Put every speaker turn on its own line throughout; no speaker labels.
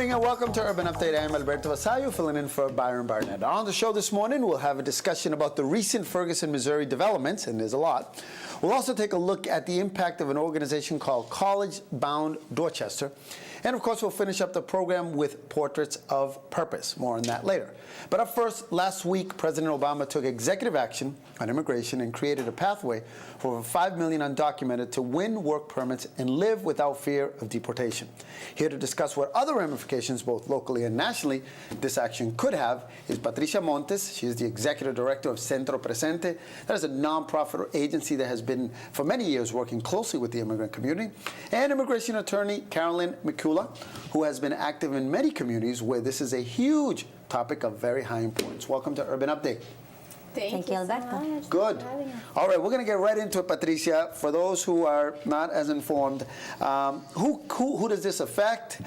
morning and welcome to Urban Update. I am Alberto Vasallo, filling in for Byron Barnett. On the show this morning, we'll have a discussion about the recent Ferguson, Missouri developments, and there's a lot. We'll also take a look at the impact of an organization called College Bound Dorchester. And of course, we'll finish up the program with Portraits of Purpose. More on that later. But up first, last week, President Obama took executive action on immigration and created a pathway for over 5 million undocumented to win work permits and live without fear of deportation. Here to discuss what other ramifications, both locally and nationally, this action could have is Patricia Montes. She is the executive director of Centro Presente. That is a nonprofit agency that has been, for many years, working closely with the immigrant community. And immigration attorney Carolyn Mikula, who has been active in many communities where this is a huge topic of very high importance. Welcome to Urban Update.
Thank you, Alberto.
So much.
Good. All right, we're going to get right into it, Patricia. For those who are not as informed, who does this affect?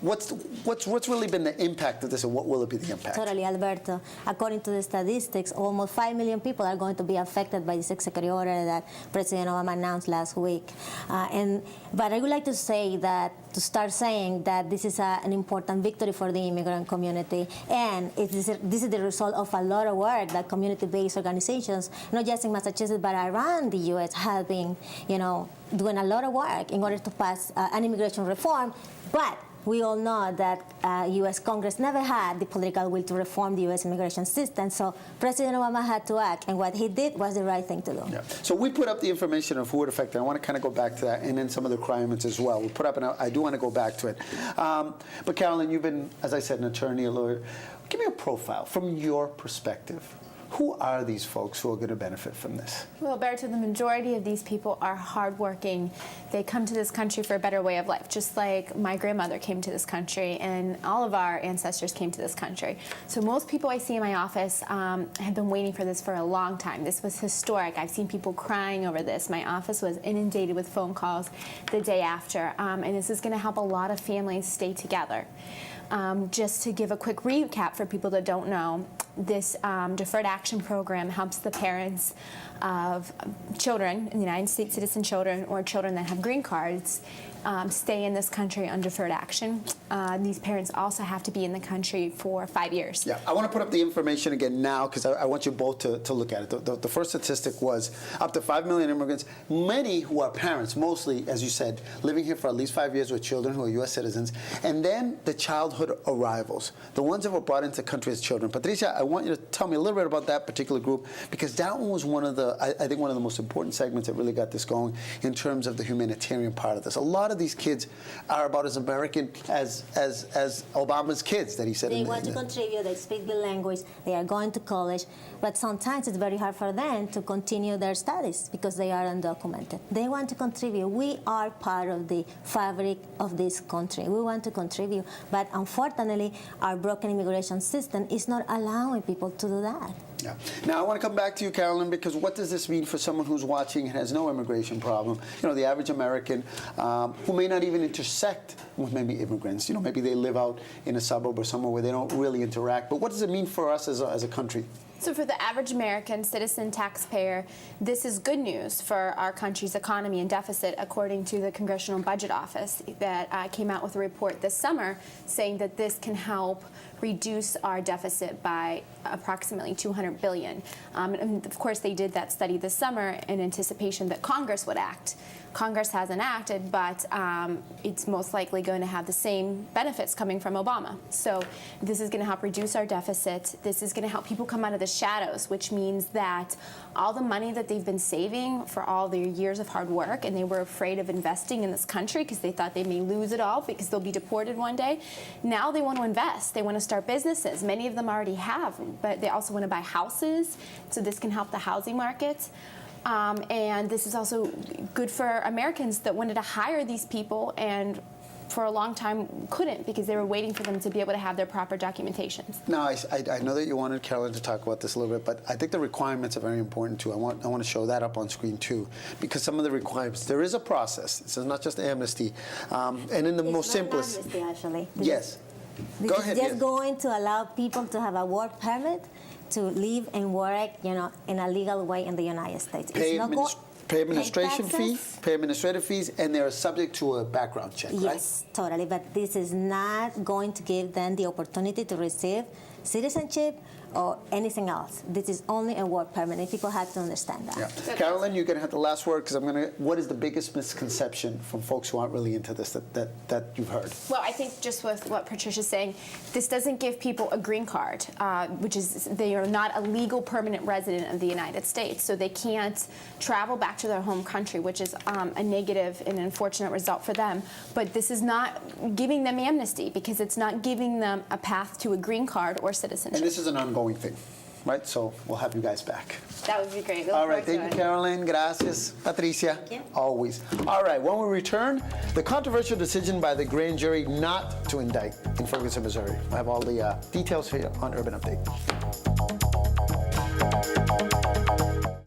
What's really been the impact of this, and what will it be the impact?
Totally, Alberto. According to the statistics, almost 5 million people are going to be affected by this executive order that President Obama announced last week. But I would like to say that, to start saying that this is an important victory for the immigrant community, and this is the result of a lot of work that community-based organizations, not just in Massachusetts but around the U.S., have been, doing a lot of work in order to pass an immigration reform. But we all know that U.S. Congress never had the political will to reform the U.S. immigration system, so President Obama had to act, and what he did was the right thing to do.
Yeah. So we put up the information of who it affected. I want to kind of go back to that, and then some of the requirements as well. We put up, and I do want to go back to it. But Carolyn, you've been, as I said, an attorney, a lawyer. Give me a profile from your perspective. Who are these folks who are going to benefit from this?
Well, Alberto, the majority of these people are hardworking. They come to this country for a better way of life, just like my grandmother came to this country and all of our ancestors came to this country. So most people I see in my office have been waiting for this for a long time. This was historic. I've seen people crying over this. My office was inundated with phone calls the day after, and this is going to help a lot of families stay together. Just to give a quick recap for people that don't know, this Deferred Action Program helps the parents of children, in the United States citizen children or children that have green cards, stay in this country on deferred action. These parents also have to be in the country for 5 years.
Yeah, I want to put up the information again now because I want you both to look at it. The first statistic was up to 5 million immigrants, many who are parents, mostly, as you said, living here for at least 5 years with children who are U.S. citizens, and then the childhood arrivals, the ones that were brought into the country as children. Patricia, I want you to tell me a little bit about that particular group because that one was one of the, I think, one of the most important segments that really got this going in terms of the humanitarian part of this. A lot of these kids are about as American as Obama's kids that he said.
They want to contribute, they speak the language, they are going to college, but sometimes it's very hard for them to continue their studies because they are undocumented. They want to contribute. We are part of the fabric of this country. We want to contribute, but unfortunately, our broken immigration system is not allowing people to do that.
Yeah. Now, I want to come back to you, Carolyn, because what does this mean for someone who's watching and has no immigration problem? The average American who may not even intersect with maybe immigrants. Maybe they live out in a suburb or somewhere where they don't really interact. But what does it mean for us as a country?
So for the average American citizen taxpayer, this is good news for our country's economy and deficit, according to the Congressional Budget Office that came out with a report this summer saying that this can help reduce our deficit by approximately $200 billion. And of course, they did that study this summer in anticipation that Congress would act. Congress hasn't acted, but it's most likely going to have the same benefits coming from Obama. So this is going to help reduce our deficit. This is going to help people come out of the shadows, which means that all the money that they've been saving for all their years of hard work, and they were afraid of investing in this country because they thought they may lose it all because they'll be deported one day. Now they want to invest. They want to start businesses. Many of them already have, but they also want to buy houses. So this can help the housing market. And this is also good for Americans that wanted to hire these people and for a long time couldn't because they were waiting for them to be able to have their proper documentations.
Now, I know that you wanted Carolyn to talk about this a little bit, but I think the requirements are very important too. I want to show that up on screen too, because some of the requirements, there is a process. This is not just amnesty. And in the most simplest...
It's not amnesty, actually.
Yes.
Go ahead. It's just going to allow people to have a work permit to live and work, in a legal way in the United States.
pay administration fee,
taxes.
pay administrative fees, and they're subject to a background check, right?
Yes, totally. But this is not going to give them the opportunity to receive citizenship or anything else. This is only a work permit, and people have to understand that.
Yeah. Carolyn, you're going to have the last word because what is the biggest misconception from folks who aren't really into this that you've heard?
Well, I think just with what Patricia's saying, this doesn't give people a green card, which is they are not a legal permanent resident of the United States, so they can't travel back to their home country, which is a negative and unfortunate result for them. But this is not giving them amnesty because it's not giving them a path to a green card or citizenship.
And this is an ongoing thing, right? So we'll have you guys back.
That would be great. We look
All right,
forward
thank
to
you,
it.
Carolyn. Gracias. Patricia.
Thank you.
Always. All right, when we return, the controversial decision by the grand jury not to indict in Ferguson, Missouri. I have all the details here on Urban Update.